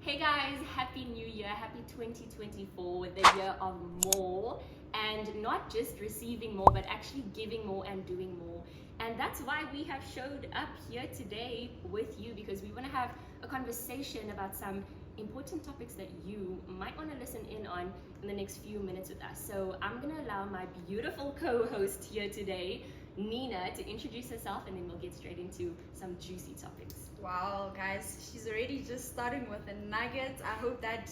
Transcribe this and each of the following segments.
Hey guys, Happy New Year, Happy 2024, the year of more, and not just receiving more, but actually giving more and doing more. And that's why we have showed up here today with you, because we want to have a conversation about some important topics that you might want to listen in on in the next few minutes with us. So I'm going to allow my beautiful co-host here today, Nina, to introduce herself, and then we'll get straight into some juicy topics. Wow, guys, she's already just starting with a nugget. I hope that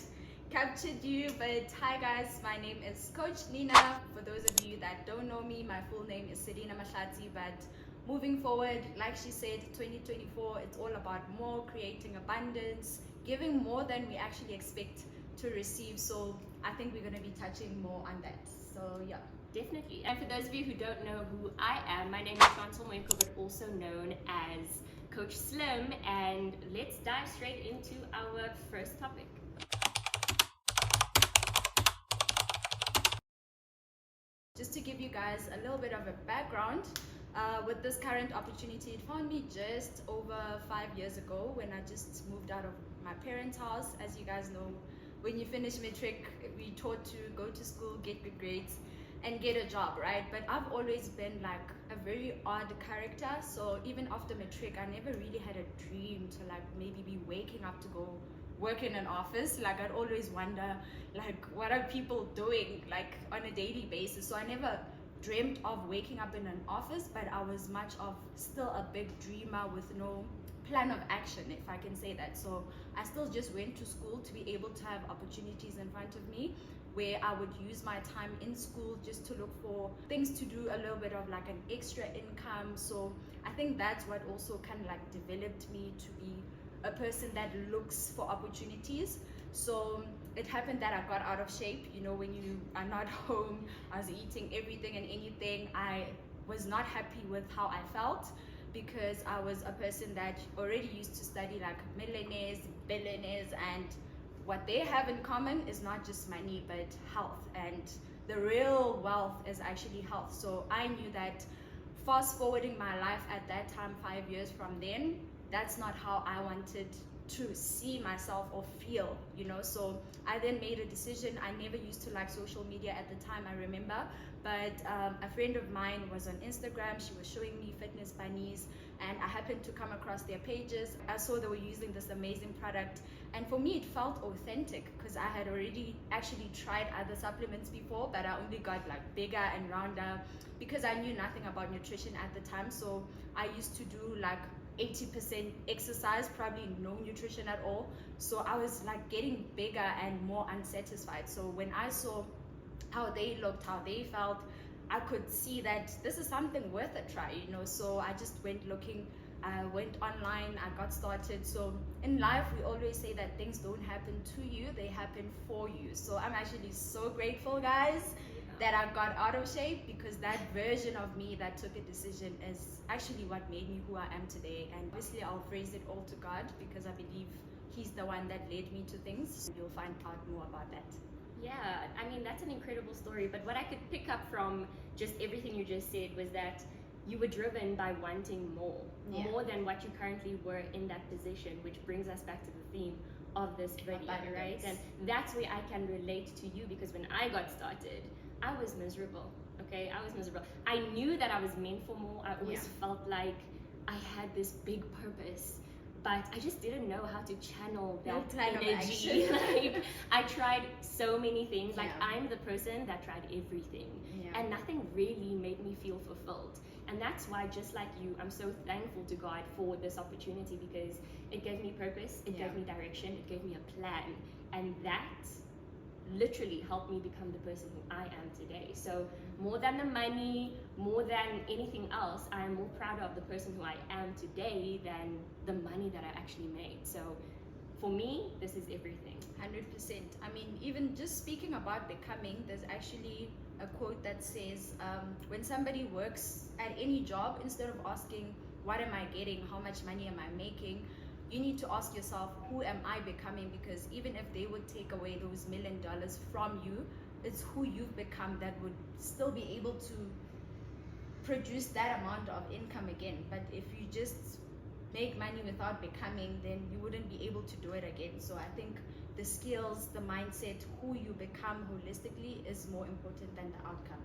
captured you. But hi, guys, my name is Coach Nina. For those of you that don't know me, my full name is Selina Mashati. But moving forward, like she said, 2024, it's all about more, creating abundance, giving more than we actually expect to receive. So I think we're going to be touching more on that. So, yeah. Definitely. And for those of you who don't know who I am, my name is Chantal Moenko, but also known as Coach Slim, and let's dive straight into our first topic. Just to give you guys a little bit of a background, with this current opportunity, it found me just over 5 years ago when I just moved out of my parents' house. As you guys know, when you finish matric, we taught to go to school, get good grades, and get a job, right? But I've always been like a very odd character. So even after matric, I never really had a dream to like maybe be waking up to go work in an office. Like I'd always wonder, like, what are people doing like on a daily basis? So I never dreamt of waking up in an office, but I was much of still a big dreamer with no plan of action, if I can say that. So I still just went to school to be able to have opportunities in front of me where I would use my time in school just to look for things to do, a little bit of like an extra income. So I think that's what also kind of like developed me to be a person that looks for opportunities. So it happened that I got out of shape. You know, when you are not home, I was eating everything and anything. I was not happy with how I felt, because I was a person that already used to study like millionaires, billionaires, and what they have in common is not just money but health, and the real wealth is actually health. So I knew that fast forwarding my life at that time, 5 years from then, that's not how I wanted to see myself or feel, you know. So I then made a decision. I never used to like social media at the time, I remember, but a friend of mine was on Instagram. She was showing me fitness bunnies, and I happened to come across their pages. I saw they were using this amazing product, and for me it felt authentic because I had already actually tried other supplements before, but I only got like bigger and rounder because I knew nothing about nutrition at the time. So I used to do like 80% exercise, probably no nutrition at all. So I was like getting bigger and more unsatisfied. So when I saw how they looked, how they felt, I could see that this is something worth a try, you know. So I just went looking, I went online, I got started. So in life, we always say that things don't happen to you, they happen for you. So I'm actually so grateful, guys, that I got out of shape, because that version of me that took a decision is actually what made me who I am today. And obviously I'll praise it all to God, because I believe He's the one that led me to things. You'll find out more about that. Yeah, I mean, that's an incredible story. But what I could pick up from just everything you just said was that you were driven by wanting more, more than what you currently were in that position, which brings us back to the theme of this video, right? And that's where I can relate to you, because when I got started, I was miserable. Okay, I was miserable. I knew that I was meant for more. I always felt like I had this big purpose, but I just didn't know how to channel that energy. Like, I tried so many things. Like, I'm the person that tried everything, and nothing really made me feel fulfilled. And that's why, just like you, I'm so thankful to God for this opportunity, because it gave me purpose, it gave me direction, it gave me a plan, and that literally helped me become the person who I am today. So more than the money, more than anything else, I am more proud of the person who I am today than the money that I actually made. So for me, this is everything. 100%. I mean, even just speaking about becoming, there's actually a quote that says, when somebody works at any job, instead of asking, what am I getting? How much money am I making? You need to ask yourself, who am I becoming? Because even if they would take away those $1 million from you, it's who you've become that would still be able to produce that amount of income again. But if you just make money without becoming, then you wouldn't be able to do it again. So I think the skills, the mindset, who you become holistically is more important than the outcome.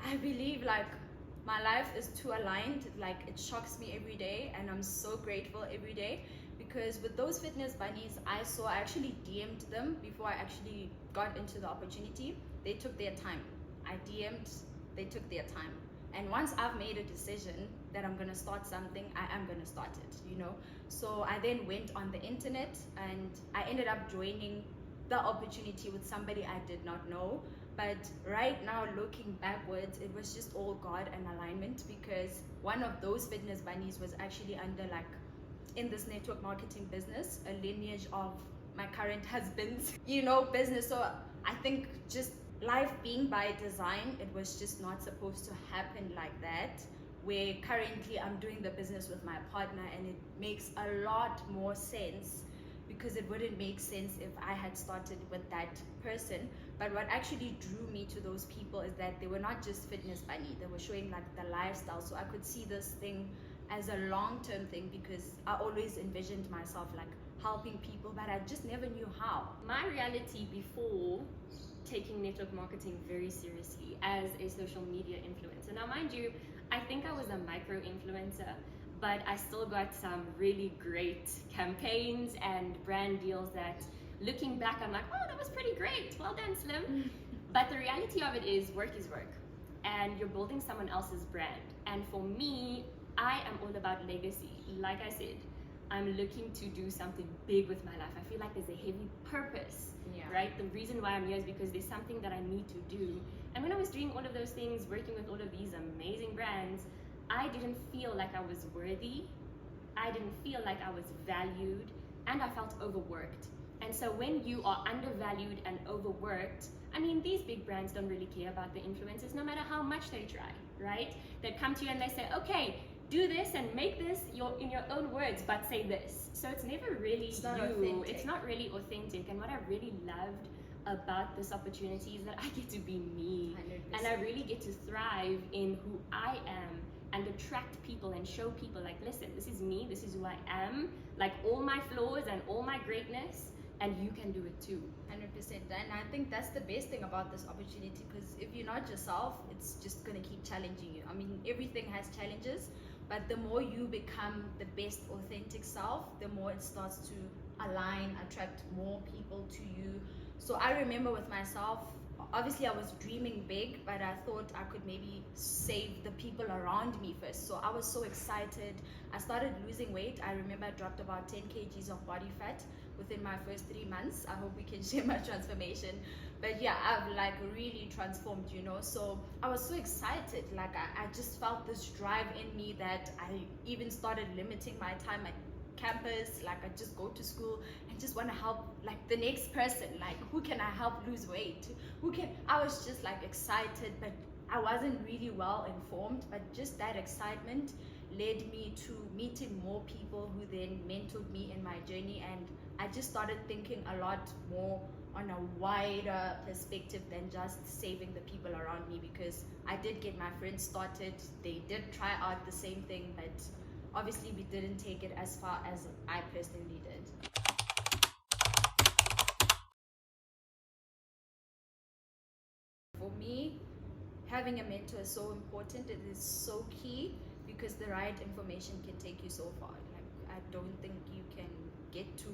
I believe like my life is too aligned, like it shocks me every day, and I'm so grateful every day, because with those fitness bunnies I actually DM'd them before I actually got into the opportunity. They took their time. I DM'd, they took their time. And once I've made a decision that I'm gonna start something, I am gonna start it, you know? So I then went on the internet and I ended up joining the opportunity with somebody I did not know. But right now, looking backwards, it was just all God and alignment, because one of those fitness bunnies was actually under like in this network marketing business, a lineage of my current husband's, you know, business. So I think just life being by design, it was just not supposed to happen like that, where currently I'm doing the business with my partner, and it makes a lot more sense, because it wouldn't make sense if I had started with that person. But what actually drew me to those people is that they were not just fitness bunny, they were showing like the lifestyle. So I could see this thing as a long-term thing, because I always envisioned myself like helping people, but I just never knew how. My reality before taking network marketing very seriously as a social media influencer. Now, mind you, I think I was a micro influencer, but I still got some really great campaigns and brand deals that, looking back, I'm like, oh, that was pretty great. Well done, Slim. But the reality of it is work, and you're building someone else's brand. And for me, I am all about legacy. Like I said, I'm looking to do something big with my life. I feel like there's a heavy purpose, right? The reason why I'm here is because there's something that I need to do. And when I was doing all of those things, working with all of these amazing brands, I didn't feel like I was worthy. I didn't feel like I was valued, and I felt overworked. And so when you are undervalued and overworked, I mean, these big brands don't really care about the influencers, no matter how much they try, right? They come to you and they say, okay, do this and make this in your own words, but say this. So it's never really it's not authentic. It's not really authentic. And what I really loved about this opportunity is that I get to be me. 100%. And I really get to thrive in who I am and attract people and show people like, listen, this is me, this is who I am, like all my flaws and all my greatness, and you can do it too. 100%. And I think that's the best thing about this opportunity, because if you're not yourself, it's just going to keep challenging you. I mean, everything has challenges, but the more you become the best authentic self, the more it starts to align, attract more people to you. So I remember with myself, obviously I was dreaming big, but I thought I could maybe save the people around me first. So I was so excited. I started losing weight. I remember I dropped about 10 kgs of body fat within my first 3 months. I hope we can share my transformation. But yeah, I've like really transformed, you know. So I was so excited. Like I just felt this drive in me that I even started limiting my time at campus. Like I just go to school and just want to help like the next person. Like, who can I help lose weight? I was just like excited, but I wasn't really well informed. But just that excitement led me to meeting more people who then mentored me in my journey, and I just started thinking a lot more on a wider perspective than just saving the people around me, because I did get my friends started. They did try out the same thing, but obviously we didn't take it as far as I personally did. For me, having a mentor is so important. It is so key, because the right information can take you so far. Like, I don't think you can get to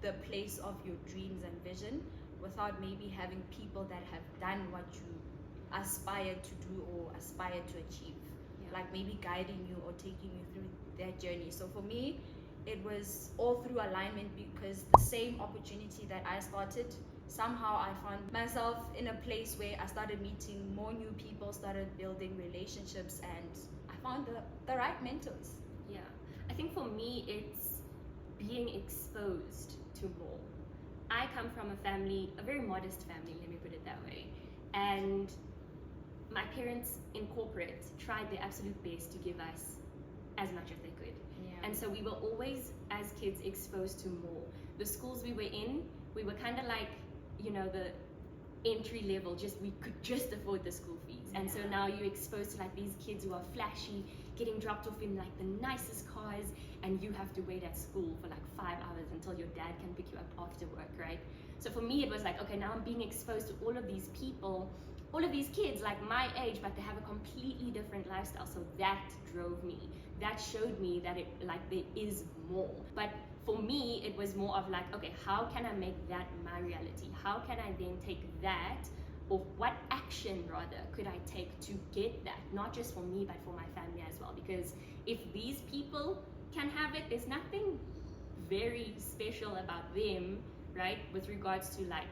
the place of your dreams and vision without maybe having people that have done what you aspire to do or aspire to achieve. Like maybe guiding you or taking you through their journey. So for me, it was all through alignment, because the same opportunity that I started, somehow I found myself in a place where I started meeting more new people, started building relationships, and I found the right mentors. Yeah, I think for me, it's being exposed to more. I come from a very modest family, let me put it that way. And my parents in corporate tried their absolute best to give us as much as they could. And so we were always, as kids, exposed to more. The schools we were in, we were kind of like, you know, entry level, we could just afford the school fees. And so now you're exposed to like these kids who are flashy, getting dropped off in like the nicest cars, and you have to wait at school for like 5 hours until your dad can pick you up after work, right? So for me, it was like, okay, now I'm being exposed to all of these people, all of these kids like my age, but they have a completely different lifestyle. So that drove me. That showed me that there is more. But for me, it was more of like, okay, how can I make that my reality? How can I then take that, or what action rather could I take to get that? Not just for me, but for my family as well. Because if these people can have it, there's nothing very special about them, right? With regards to like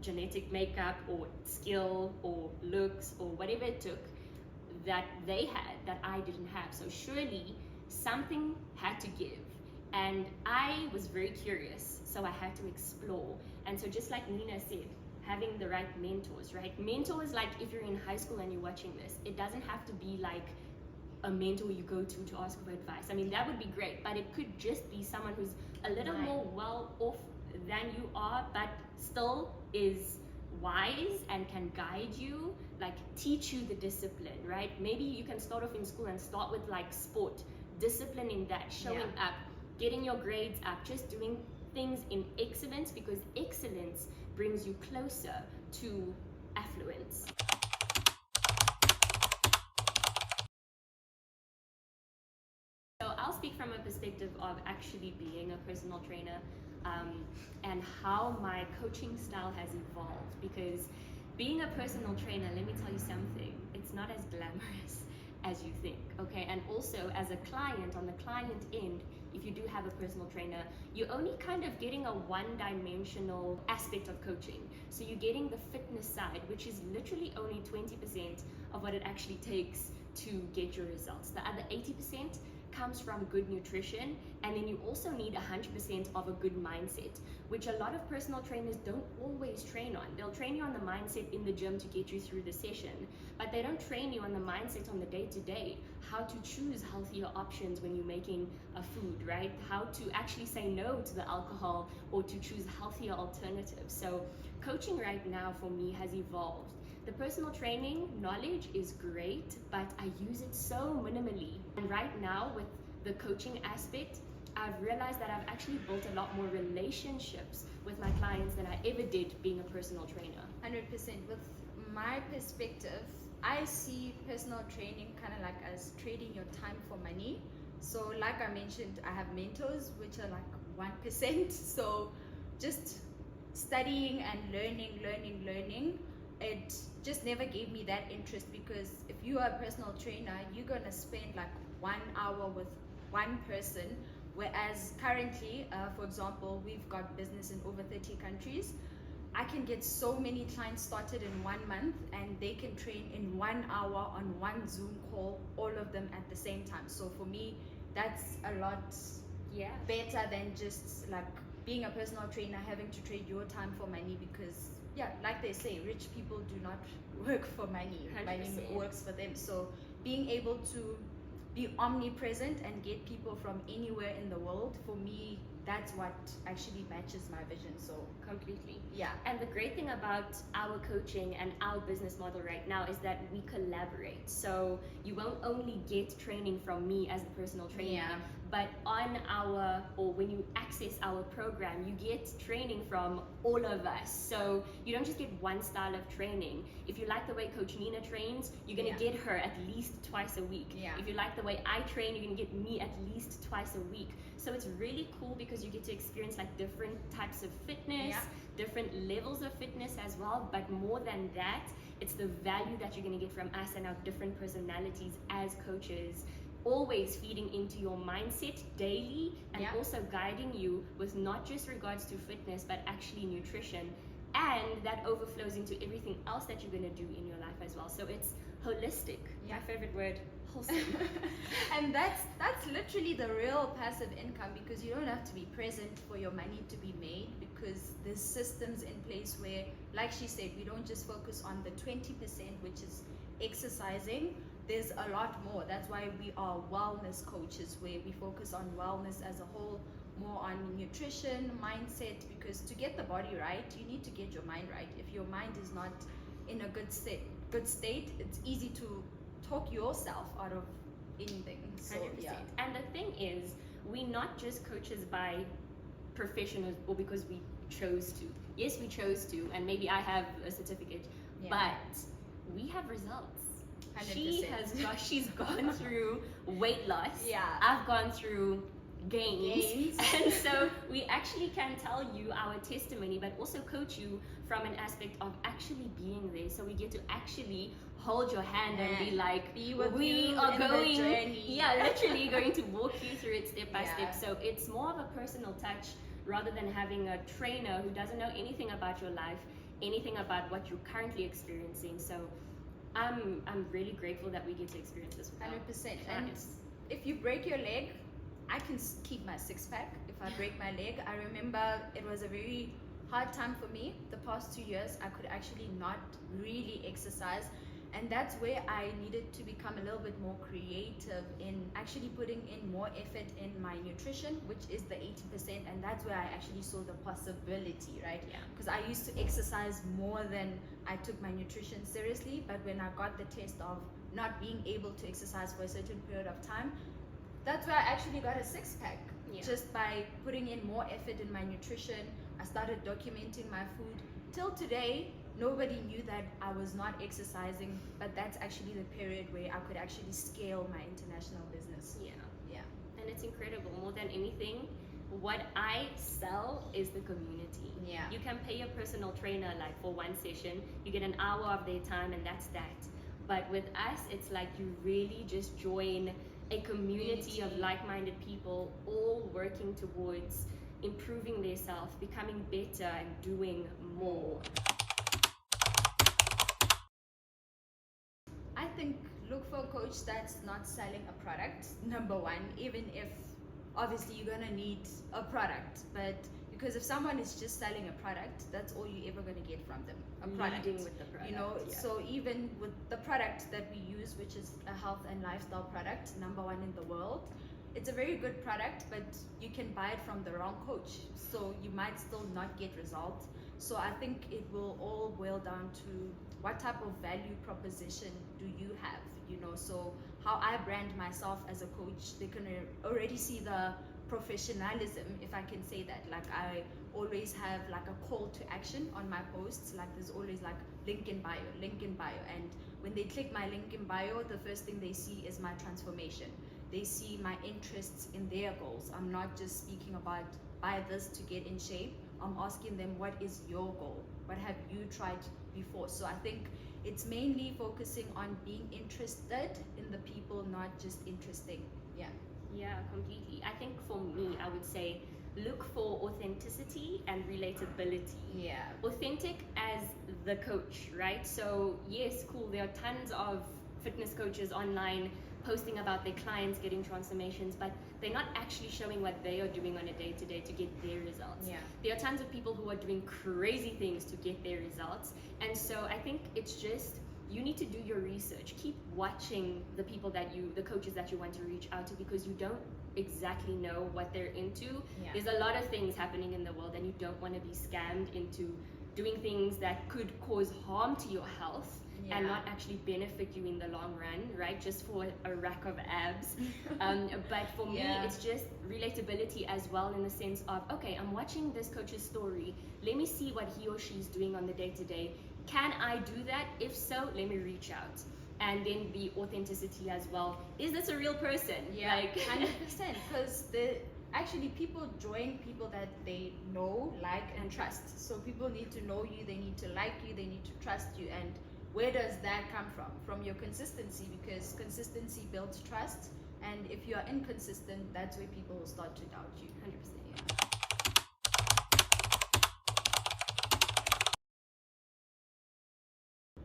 genetic makeup or skill or looks or whatever it took that they had that I didn't have. So surely something had to give. And I was very curious, so I had to explore. And so just like Nina said, having the right mentors, right? Mentors, like if you're in high school and you're watching this, it doesn't have to be like a mentor you go to ask for advice. I mean, that would be great, but it could just be someone who's a little more well off than you are, but still is wise and can guide you, like teach you the discipline, right? Maybe you can start off in school and start with like sport, discipline in that, showing up, getting your grades up, just doing things in excellence, because excellence brings you closer to affluence. So I'll speak from a perspective of actually being a personal trainer, and how my coaching style has evolved. Because being a personal trainer, let me tell you something, it's not as glamorous as you think, okay? And also as a client, on the client end, if you do have a personal trainer, you're only kind of getting a one-dimensional aspect of coaching. So you're getting the fitness side, which is literally only 20% of what it actually takes to get your results. The other 80% comes from good nutrition, and then you also need 100% of a good mindset, which a lot of personal trainers don't always train on. They'll train you on the mindset in the gym to get you through the session, but they don't train you on the mindset on the day-to-day, how to choose healthier options when you're making a food, right? How to actually say no to the alcohol or to choose healthier alternatives. So coaching right now for me has evolved. The personal training knowledge is great, but I use it so minimally. And right now with the coaching aspect, I've realized that I've actually built a lot more relationships with my clients than I ever did being a personal trainer. 100%. With my perspective, I see personal training kind of like as trading your time for money. So like I mentioned, I have mentors, which are like 1%. So just studying and learning, it just never gave me that interest, because if you are a personal trainer, you're gonna spend like 1 hour with one person, whereas currently, for example, we've got business in over 30 countries. I can get so many clients started in 1 month, and they can train in 1 hour on one Zoom call, all of them at the same time. So for me, that's a lot better than just like being a personal trainer, having to trade your time for money, because like they say, rich people do not work for money. 100%. Money works for them. So being able to be omnipresent and get people from anywhere in the world, for me, that's what actually matches my vision. So completely. Yeah. And the great thing about our coaching and our business model right now is that we collaborate. So you won't only get training from me as a personal trainer, but when you access our program, you get training from all of us. So you don't just get one style of training. If you like the way Coach Nina trains, you're gonna get her at least twice a week. If you like the way I train, you're gonna get me at least twice a week. So it's really cool because you get to experience like different types of fitness, different levels of fitness as well. But more than that, it's the value that you're gonna get from us and our different personalities as coaches, always feeding into your mindset daily, and also guiding you with not just regards to fitness, but actually nutrition. And that overflows into everything else that you're gonna do in your life as well. So it's holistic. My favorite word, wholesome. And that's literally the real passive income, because you don't have to be present for your money to be made, because there's systems in place where, like she said, we don't just focus on the 20%, which is exercising, there's a lot more. That's why we are wellness coaches, where we focus on wellness as a whole, more on nutrition, mindset, because to get the body right, you need to get your mind right. If your mind is not in a good state, it's easy to talk yourself out of anything. So 100%. yeah. And the thing is, we're not just coaches by profession or because we chose to. Yes, we chose to, and maybe I have a certificate, but we have results. 100%. She's gone through weight loss. Yeah. I've gone through gains. And so we actually can tell you our testimony, but also coach you from an aspect of actually being there. So we get to actually hold your hand and be like, we are going, literally going to walk you through it step by step. So it's more of a personal touch rather than having a trainer who doesn't know anything about your life, anything about what you're currently experiencing. So I'm really grateful that we get to experience this with 100%. And if you break your leg, I can keep my six-pack. If I break my leg, I remember it was a very hard time for me. The past 2 years, I could actually not really exercise. And that's where I needed to become a little bit more creative in actually putting in more effort in my nutrition, which is the 80%. And that's where I actually saw the possibility, right? Yeah. Because I used to exercise more than I took my nutrition seriously. But when I got the test of not being able to exercise for a certain period of time, that's where I actually got a six-pack. Just by putting in more effort in my nutrition. I started documenting my food. Till today, nobody knew that I was not exercising, but that's actually the period where I could actually scale my international business. Yeah. And it's incredible. More than anything, what I sell is the community. Yeah. You can pay a personal trainer like for one session, you get an hour of their time and that's that. But with us, it's like you really just join a community of like-minded people all working towards improving their self, becoming better and doing more. I think look for a coach that's not selling a product, number one, even if obviously you're gonna need a product, but because if someone is just selling a product, that's all you're ever gonna get from them, a product. Leading with the product, you know. So even with the product that we use, which is a health and lifestyle product, number one in the world, it's a very good product, but you can buy it from the wrong coach, so you might still not get results. So I think it will all boil down to what type of value proposition do you have, you know. So how I brand myself as a coach, they can already see the professionalism, if I can say that. Like I always have like a call to action on my posts, like there's always like link in bio, and when they click my link in bio, the first thing they see is my transformation. They see my interests in their goals. I'm not just speaking about buy this to get in shape. I'm asking them, what is your goal? What have you tried before? So I think it's mainly focusing on being interested in the people, not just interesting. Yeah, completely. I think for me, I would say look for authenticity and relatability. Authentic as the coach, right? So yes, cool, there are tons of fitness coaches online posting about their clients getting transformations, but they're not actually showing what they are doing on a day-to-day to get their results. There are tons of people who are doing crazy things to get their results, and so I think it's just you need to do your research. Keep watching the people the coaches that you want to reach out to, because you don't exactly know what they're into. There's a lot of things happening in the world, and you don't want to be scammed into doing things that could cause harm to your health and not actually benefit you in the long run, right? Just for a rack of abs. But for me, it's just relatability as well, in the sense of, okay, I'm watching this coach's story. Let me see what he or she's doing on the day-to-day. Can I do that? If so, let me reach out. And then the authenticity as well. Is this a real person? Like 100%, because actually people join people that they know, like, and trust. So people need to know you, they need to like you, they need to trust you. And where does that come from? From your consistency, because consistency builds trust. And if you are inconsistent, that's where people will start to doubt you. 100%.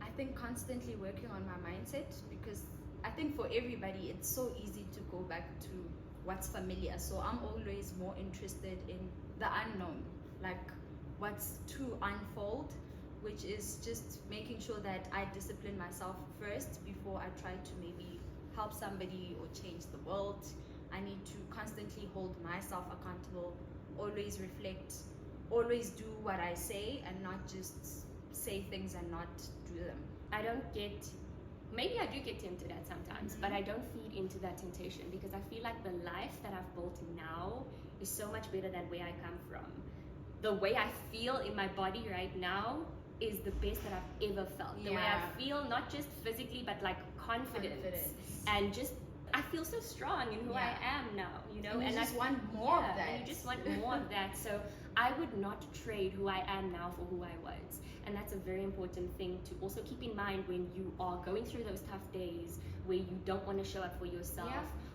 I think constantly working on my mindset, because I think for everybody it's so easy to go back to what's familiar. So I'm always more interested in the unknown, like what's to unfold, which is just making sure that I discipline myself first before I try to maybe help somebody or change the world. I need to constantly hold myself accountable, always reflect, always do what I say, and not just say things and not do them. I don't get, maybe I do get tempted at sometimes, but I don't feed into that temptation, because I feel like the life that I've built now is so much better than where I come from. The way I feel in my body right now is the best that I've ever felt. The way I feel, not just physically, but like confidence. And just, I feel so strong in who I am now, you know. And you just want more of that. And you just want more of that. So I would not trade who I am now for who I was. And that's a very important thing to also keep in mind when you are going through those tough days where you don't want to show up for yourself.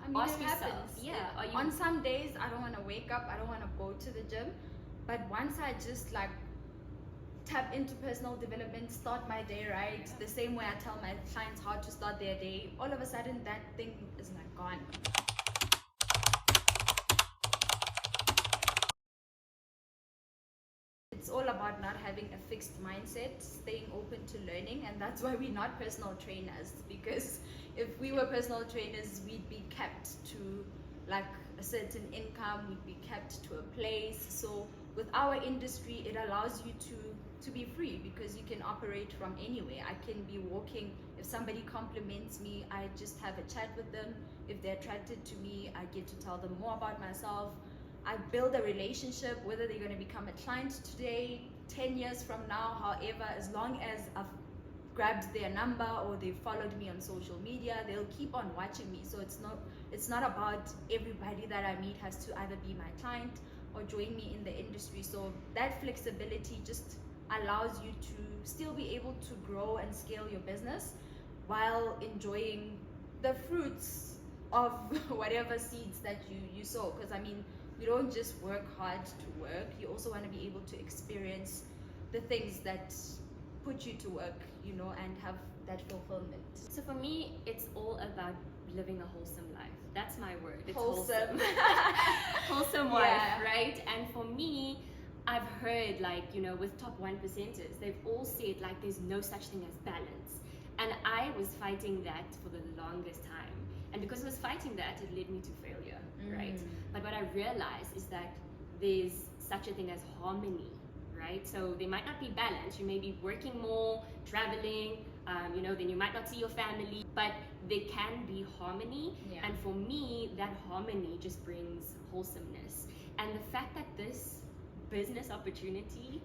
I mean, ask it yourself, happens. On some days, I don't want to wake up, I don't want to go to the gym. But once I just like tap into personal development, start my day right, the same way I tell my clients how to start their day, all of a sudden that thing is like gone. It's all about not having a fixed mindset, staying open to learning, and that's why we're not personal trainers, because if we were personal trainers, we'd be kept to like a certain income, we'd be kept to a place. So with our industry, it allows you to be free, because you can operate from anywhere. I can be walking, if somebody compliments me, I just have a chat with them. If they're attracted to me, I get to tell them more about myself. I build a relationship, whether they're going to become a client today, 10 years from now, however, as long as I've grabbed their number or they followed me on social media, they'll keep on watching me. So it's not about everybody that I meet has to either be my client or join me in the industry. So that flexibility just allows you to still be able to grow and scale your business while enjoying the fruits of whatever seeds that you sow. Because I mean, you don't just work hard to work, you also want to be able to experience the things that put you to work, you know, and have that fulfillment. So for me, it's all about living a wholesome life. That's my word. It's wholesome. Wholesome wife, right? And for me, I've heard, like, you know, with top 1%ers, they've all said like there's no such thing as balance. And I was fighting that for the longest time. And because I was fighting that, it led me to failure, right? But what I realized is that there's such a thing as harmony, right? So there might not be balance. You may be working more, traveling, you know, then you might not see your family, but there can be harmony. And for me, that harmony just brings wholesomeness. And the fact that this business opportunity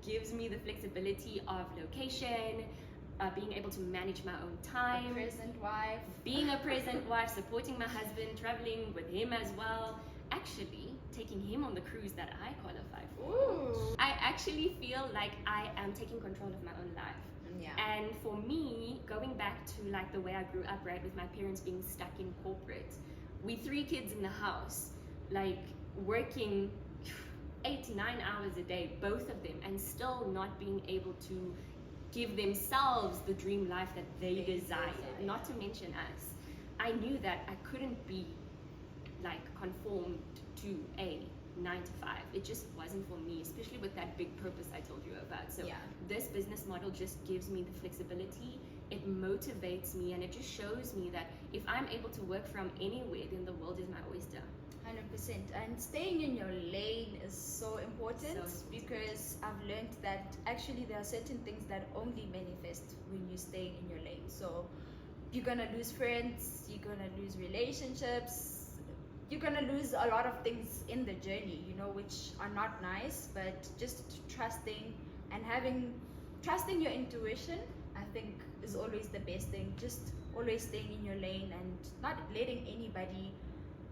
gives me the flexibility of location, being able to manage my own time, being a present wife, supporting my husband, traveling with him as well, actually taking him on the cruise that I qualify for. I actually feel like I am taking control of my own life. And for me, going back to like the way I grew up, right, with my parents being stuck in corporate, we 3 kids in the house, like working 8 to 9 hours a day, both of them, and still not being able to give themselves the dream life that they desired, not to mention us. I knew that I couldn't be like conformed to a 9 to 5. It just wasn't for me, especially with that big purpose I told you about. So this business model just gives me the flexibility, it motivates me, and it just shows me that if I'm able to work from anywhere, then the world is my oyster. 100%. And staying in your lane is so important, because I've learned that actually there are certain things that only manifest when you stay in your lane. So you're gonna lose friends, you're gonna lose relationships, you're gonna lose a lot of things in the journey, you know, which are not nice. But just trusting and trusting your intuition, I think, is always the best thing. Just always staying in your lane and not letting anybody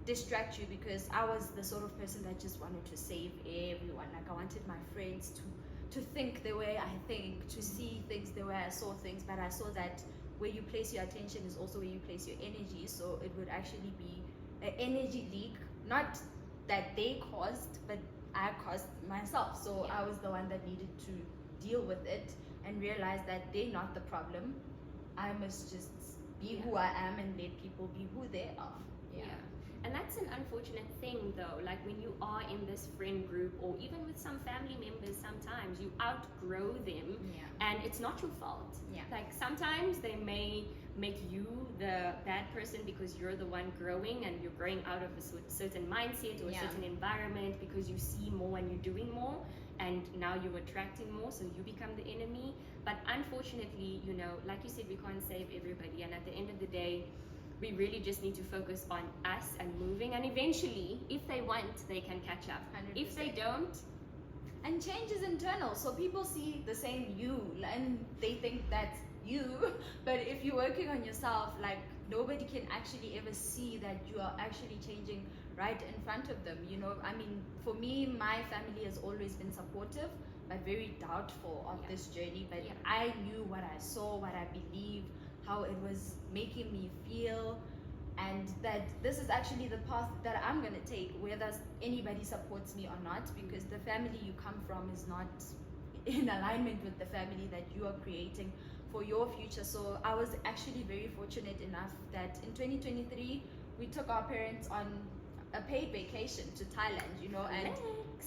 distract you, because I was the sort of person that just wanted to save everyone. Like I wanted my friends to think the way I think, to see things the way I saw things, but I saw that where you place your attention is also where you place your energy. So it would actually be an energy leak, not that they caused, but I caused myself. So I was the one that needed to deal with it and realize that they're not the problem. I must just be who I am and let people be who they are. And that's an unfortunate thing though, like when you are in this friend group or even with some family members, sometimes you outgrow them and it's not your fault. Like sometimes they may make you the bad person because you're the one growing and you're growing out of a certain mindset or a certain environment because you see more and you're doing more, and now you're attracting more, so you become the enemy. But unfortunately, you know, like you said, we can't save everybody, and at the end of the day, we really just need to focus on us and moving, and eventually, if they want, they can catch up. 100%. If they don't, and change is internal, so people see the same you and they think that's you, but if you're working on yourself, like nobody can actually ever see that you are actually changing right in front of them, you know. I mean, for me, my family has always been supportive but very doubtful of this journey, but I knew what I saw, what I believed, how it was making me feel, and that this is actually the path that I'm gonna take, whether anybody supports me or not, because the family you come from is not in alignment with the family that you are creating for your future. So I was actually very fortunate enough that in 2023 we took our parents on a paid vacation to Thailand, you know, and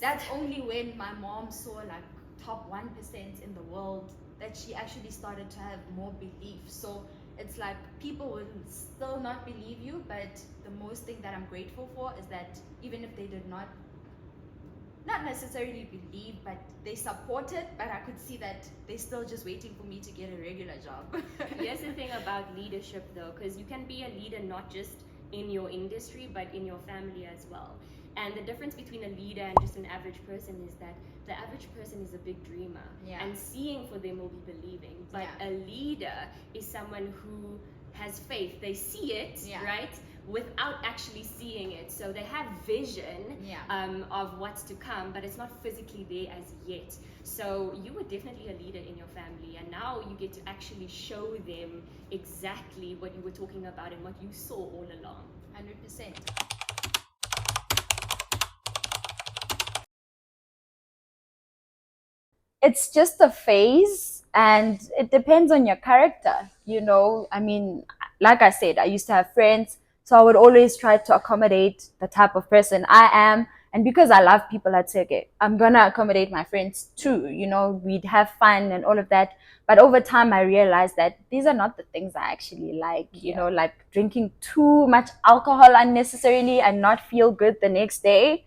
that's only when my mom saw like top 1% in the world that she actually started to have more belief. So it's like people will still not believe you, but the most thing that I'm grateful for is that even if they did not necessarily believe, but they supported, but I could see that they're still just waiting for me to get a regular job. Here's the thing about leadership though, because you can be a leader not just in your industry, but in your family as well. And the difference between a leader and just an average person is that the average person is a big dreamer, and seeing for them will be believing. But a leader is someone who has faith. They see it, right, without actually seeing it. So they have vision of what's to come, but it's not physically there as yet. So you were definitely a leader in your family, and now you get to actually show them exactly what you were talking about and what you saw all along. 100%. It's just a phase and it depends on your character, you know. I mean, like I said, I used to have friends, so I would always try to accommodate the type of person I am. And because I love people, I'd say, okay, I'm gonna accommodate my friends too, you know, we'd have fun and all of that. But over time I realized that these are not the things I actually like, you know, like drinking too much alcohol unnecessarily and not feel good the next day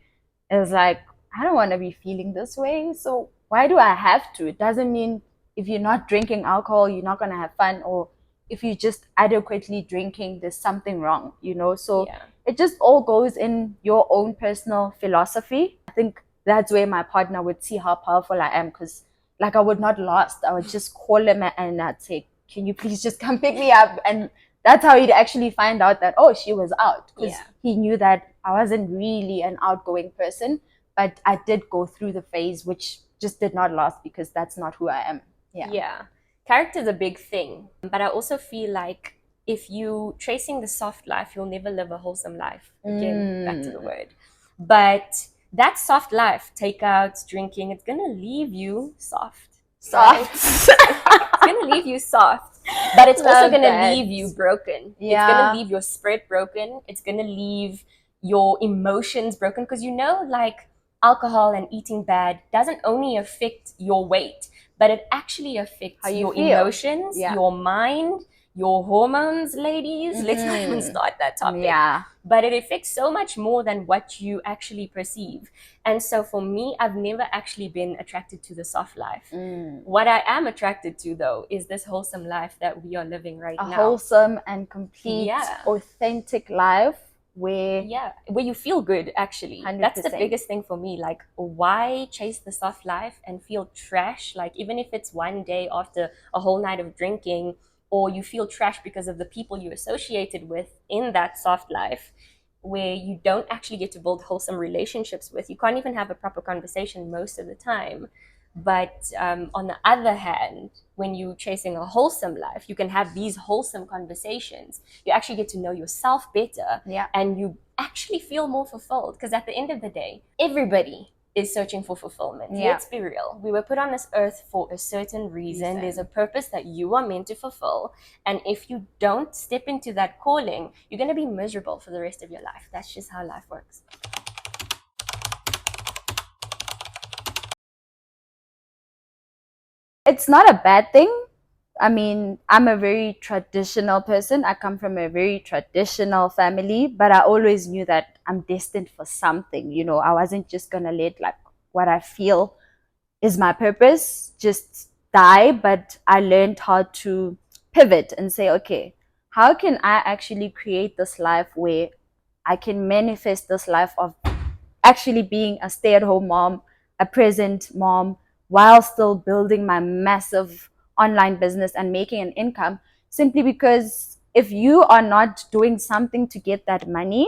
is like, I don't want to be feeling this way, so why do I have to? It doesn't mean if you're not drinking alcohol, you're not going to have fun, or if you're just adequately drinking, there's something wrong, you know? So it just all goes in your own personal philosophy. I think that's where my partner would see how powerful I am, because like I would not last. I would just call him and I'd say, can you please just come pick me up? And that's how he'd actually find out that, oh, she was out, because he knew that I wasn't really an outgoing person, but I did go through the phase, which just did not last because that's not who I am. Character is a big thing, but I also feel like if you tracing the soft life, you'll never live a wholesome life. Again, back to the word. But that soft life, takeouts, drinking, it's gonna leave you soft. Right? It's gonna leave you soft, but it's also gonna leave you broken. It's gonna leave your spirit broken. It's gonna leave your emotions broken, because you know, like, alcohol and eating bad doesn't only affect your weight, but it actually affects your emotions, your mind, your hormones, ladies. Let's not even start that topic. But it affects so much more than what you actually perceive. And so for me, I've never actually been attracted to the soft life. What I am attracted to, though, is this wholesome life that we are living right now. A wholesome and complete, authentic life where you feel good, actually. 100%. That's the biggest thing for me. Like, why chase the soft life and feel trash? Like, even if it's one day after a whole night of drinking, or you feel trash because of the people you associated with in that soft life, where you don't actually get to build wholesome relationships with. You can't even have a proper conversation most of the time. But on the other hand, when you're chasing a wholesome life, you can have these wholesome conversations. You actually get to know yourself better, and you actually feel more fulfilled. Because at the end of the day, everybody is searching for fulfillment. Yeah. Let's be real. We were put on this earth for a certain reason. There's a purpose that you are meant to fulfill. And if you don't step into that calling, you're going to be miserable for the rest of your life. That's just how life works. It's not a bad thing. I mean, I'm a very traditional person. I come from a very traditional family, but I always knew that I'm destined for something. You know, I wasn't just going to let like what I feel is my purpose just die, but I learned how to pivot and say, okay, how can I actually create this life where I can manifest this life of actually being a stay-at-home mom, a present mom, while still building my massive online business and making an income, simply because if you are not doing something to get that money,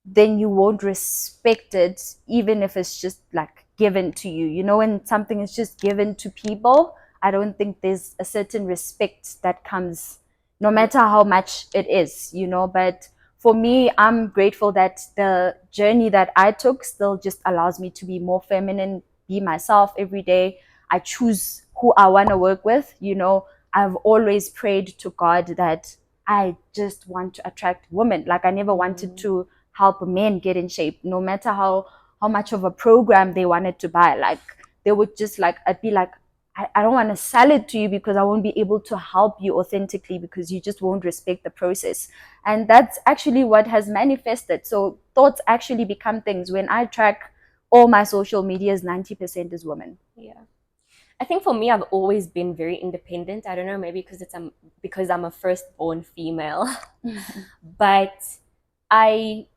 then you won't respect it, even if it's just like given to you. You know, when something is just given to people, I don't think there's a certain respect that comes, no matter how much it is, you know. But for me, I'm grateful that the journey that I took still just allows me to be more feminine, be myself every day. I choose who I want to work with, you know. I've always prayed to God that I just want to attract women. Like, I never wanted to help men get in shape, no matter how much of a program they wanted to buy. Like, they would just like, I'd be like, I don't want to sell it to you because I won't be able to help you authentically, because you just won't respect the process. And that's actually what has manifested. So thoughts actually become things. When I track all my social medias, 90% is women. Yeah. I think for me, I've always been very independent. I don't know, maybe because I'm a firstborn female, but I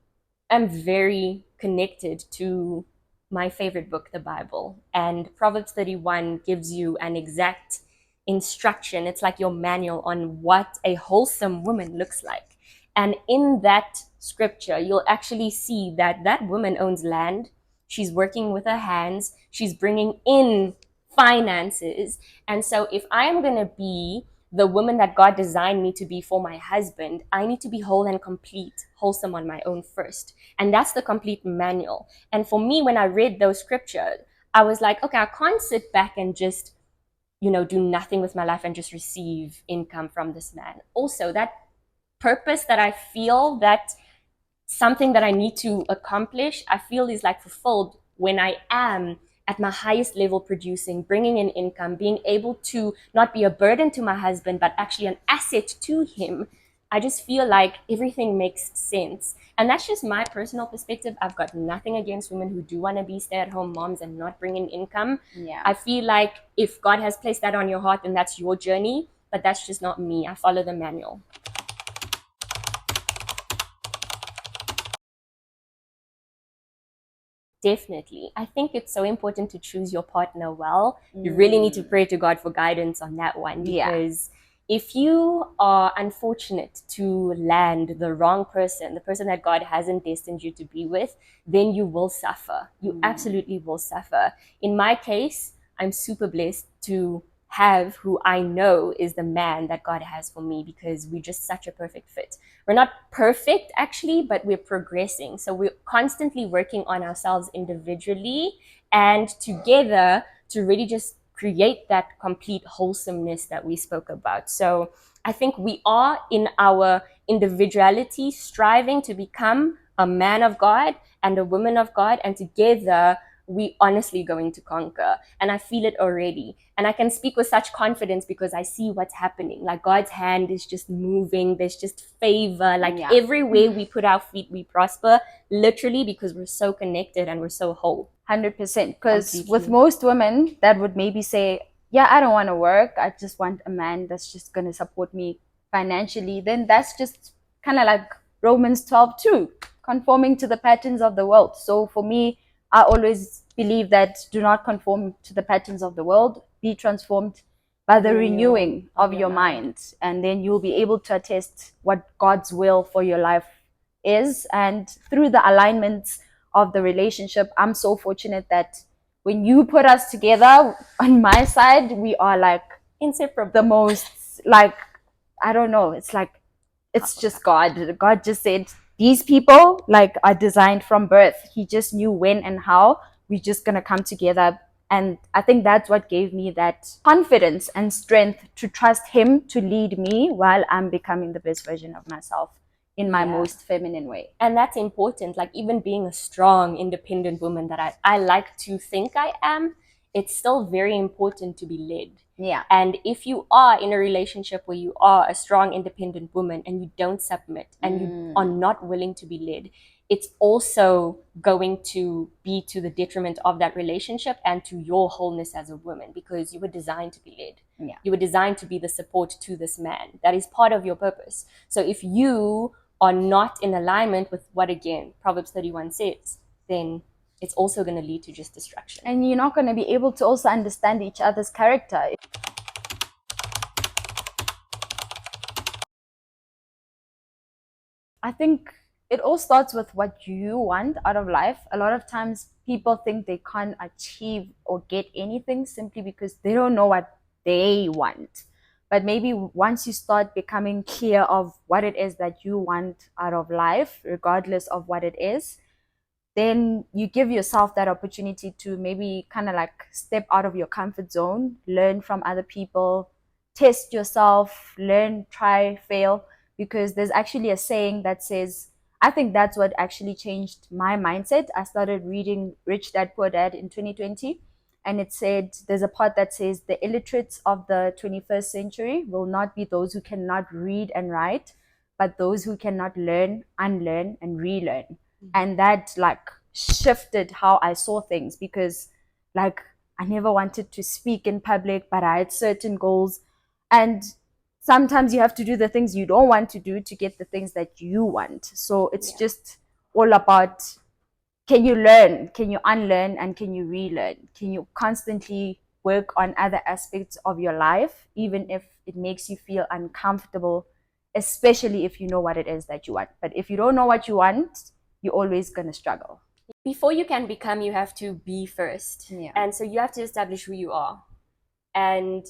am very connected to my favorite book, the Bible. And Proverbs 31 gives you an exact instruction. It's like your manual on what a wholesome woman looks like. And in that scripture, you'll actually see that that woman owns land. She's working with her hands. She's bringing in finances. And so if I'm going to be the woman that God designed me to be for my husband, I need to be whole and complete, wholesome on my own first. And that's the complete manual. And for me, when I read those scriptures, I was like, okay, I can't sit back and just, do nothing with my life and just receive income from this man. Also, that purpose that I feel, that something that I need to accomplish, I feel is like fulfilled when I am at my highest level producing, bringing in income, being able to not be a burden to my husband, but actually an asset to him. I just feel like everything makes sense. And that's just my personal perspective. I've got nothing against women who do want to be stay-at-home moms and not bring in income. Yeah. I feel like if God has placed that on your heart, then that's your journey, but that's just not me. I follow the manual. Definitely. I think it's so important to choose your partner well. You really need to pray to God for guidance on that one, because if you are unfortunate to land the wrong person, the person that God hasn't destined you to be with, then you will suffer. You absolutely will suffer. In my case, I'm super blessed to have who I know is the man that God has for me, because we're just such a perfect fit. We're not perfect actually, but we're progressing. So we're constantly working on ourselves individually and together to really just create that complete wholesomeness that we spoke about. So I think we are in our individuality striving to become a man of God and a woman of God, and together we honestly going to conquer. And I feel it already. And I can speak with such confidence because I see what's happening. Like, God's hand is just moving. There's just favor. Like, everywhere we put our feet, we prosper, literally, because we're so connected and we're so whole. 100%. Because with most women that would maybe say, yeah, I don't want to work, I just want a man that's just going to support me financially, then that's just kind of like Romans 12:2, conforming to the patterns of the world. So for me, I always believe that do not conform to the patterns of the world, be transformed by the renewing of your mind, and then you'll be able to attest what God's will for your life is. And through the alignment of the relationship, I'm so fortunate that when you put us together, on my side, we are like inseparable. The most, like, I don't know, it's like, it's just God just said, these people like are designed from birth. He just knew when and how we're just going to come together. And I think that's what gave me that confidence and strength to trust him to lead me while I'm becoming the best version of myself in my most feminine way. And that's important. Like, even being a strong, independent woman that I like to think I am, it's still very important to be led. Yeah. And if you are in a relationship where you are a strong, independent woman and you don't submit and you are not willing to be led, it's also going to be to the detriment of that relationship and to your wholeness as a woman, because you were designed to be led. Yeah. You were designed to be the support to this man. That is part of your purpose. So if you are not in alignment with what, again, Proverbs 31 says, then it's also going to lead to just destruction. And you're not going to be able to also understand each other's character. I think it all starts with what you want out of life. A lot of times people think they can't achieve or get anything simply because they don't know what they want. But maybe once you start becoming clear of what it is that you want out of life, regardless of what it is, then you give yourself that opportunity to maybe kind of like step out of your comfort zone, learn from other people, test yourself, learn, try, fail. Because there's actually a saying that says, I think that's what actually changed my mindset. I started reading Rich Dad Poor Dad in 2020. And it said, there's a part that says, the illiterates of the 21st century will not be those who cannot read and write, but those who cannot learn, unlearn, and relearn. And that like shifted how I saw things, because like I never wanted to speak in public, but I had certain goals. And sometimes you have to do the things you don't want to do to get the things that you want. So it's just all about, can you learn, can you unlearn, and can you relearn? Can you constantly work on other aspects of your life, even if it makes you feel uncomfortable, especially if you know what it is that you want. But if you don't know what you want, you're always going to struggle. Before you can become, you have to be first. Yeah. And so you have to establish who you are. And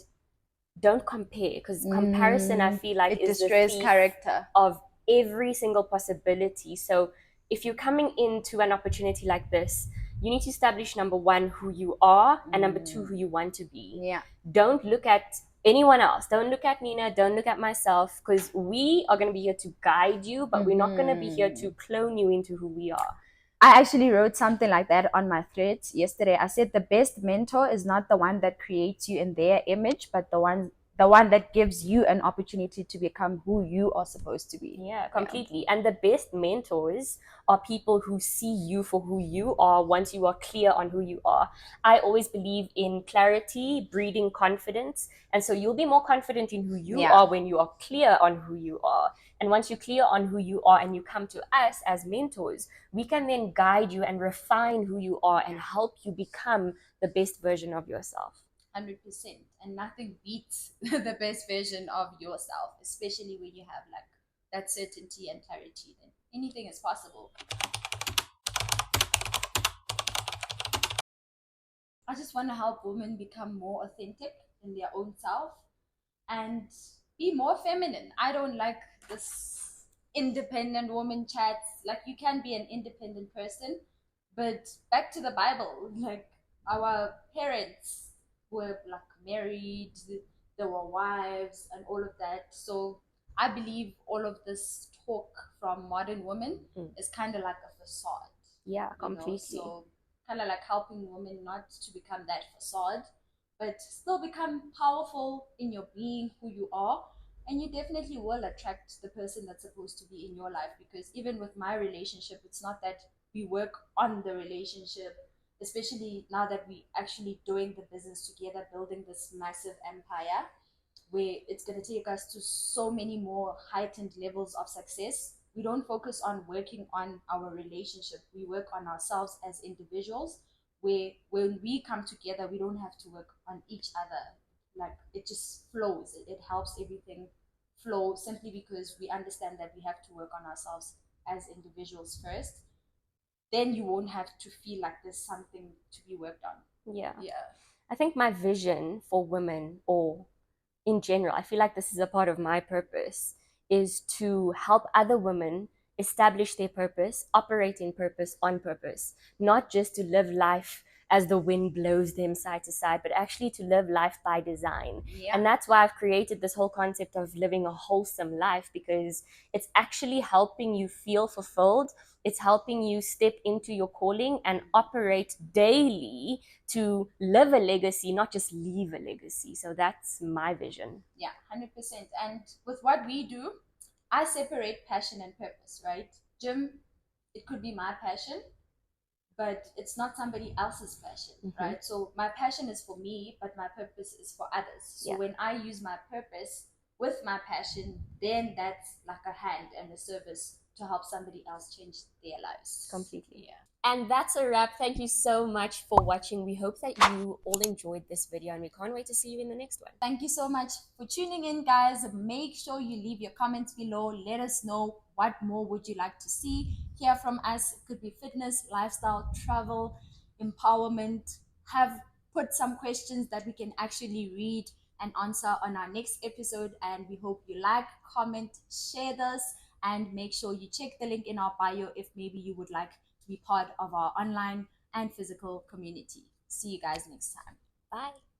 don't compare, because comparison, I feel like, it is the destroys thief character of every single possibility. So if you're coming into an opportunity like this, you need to establish, number one, who you are, and number two, who you want to be. Yeah. Don't look at anyone else. Don't look at Nina. Don't look at myself, because we are going to be here to guide you, but we're not going to be here to clone you into who we are. I actually wrote something like that on my threads yesterday. I said the best mentor is not the one that creates you in their image, but the one that gives you an opportunity to become who you are supposed to be. Yeah, completely. And the best mentors are people who see you for who you are once you are clear on who you are. I always believe in clarity breeding confidence. And so you'll be more confident in who you are when you are clear on who you are. And once you're clear on who you are and you come to us as mentors, we can then guide you and refine who you are and help you become the best version of yourself. 100%. And nothing beats the best version of yourself, especially when you have like that certainty and clarity. Then anything is possible. I just want to help women become more authentic in their own self and be more feminine. I don't like this independent woman chats. Like, you can be an independent person, but back to the Bible, like our parents were like married, they were wives and all of that. So I believe all of this talk from modern women is kind of like a facade. Yeah, completely. So kind of like helping women not to become that facade, but still become powerful in your being, who you are. And you definitely will attract the person that's supposed to be in your life, because even with my relationship, it's not that we work on the relationship, especially now that we actually doing the business together, building this massive empire where it's going to take us to so many more heightened levels of success. We don't focus on working on our relationship. We work on ourselves as individuals, where when we come together, we don't have to work on each other. Like, it just flows. It helps everything flow, simply because we understand that we have to work on ourselves as individuals first. Then you won't have to feel like there's something to be worked on. Yeah. Yeah. I think my vision for women, or in general, I feel like this is a part of my purpose, is to help other women establish their purpose, operate in purpose, on purpose, not just to live life as the wind blows them side to side, but actually to live life by design. Yeah. And that's why I've created this whole concept of living a wholesome life, because it's actually helping you feel fulfilled. It's helping you step into your calling and operate daily to live a legacy, not just leave a legacy. So that's my vision. Yeah, 100%. And with what we do, I separate passion and purpose, right? Jim, it could be my passion, but it's not somebody else's passion, right? So my passion is for me, but my purpose is for others. So when I use my purpose with my passion, then that's like a hand and a service to help somebody else change their lives. Completely. Yeah. And that's a wrap. Thank you so much for watching. We hope that you all enjoyed this video, and we can't wait to see you in the next one. Thank you so much for tuning in, guys. Make sure you leave your comments below. Let us know what more would you like to see, hear from us. It could be fitness, lifestyle, travel, empowerment. Put some questions that we can actually read and answer on our next episode. And we hope you like, comment, share this, and make sure you check the link in our bio if maybe you would like to be part of our online and physical community. See you guys next time. Bye.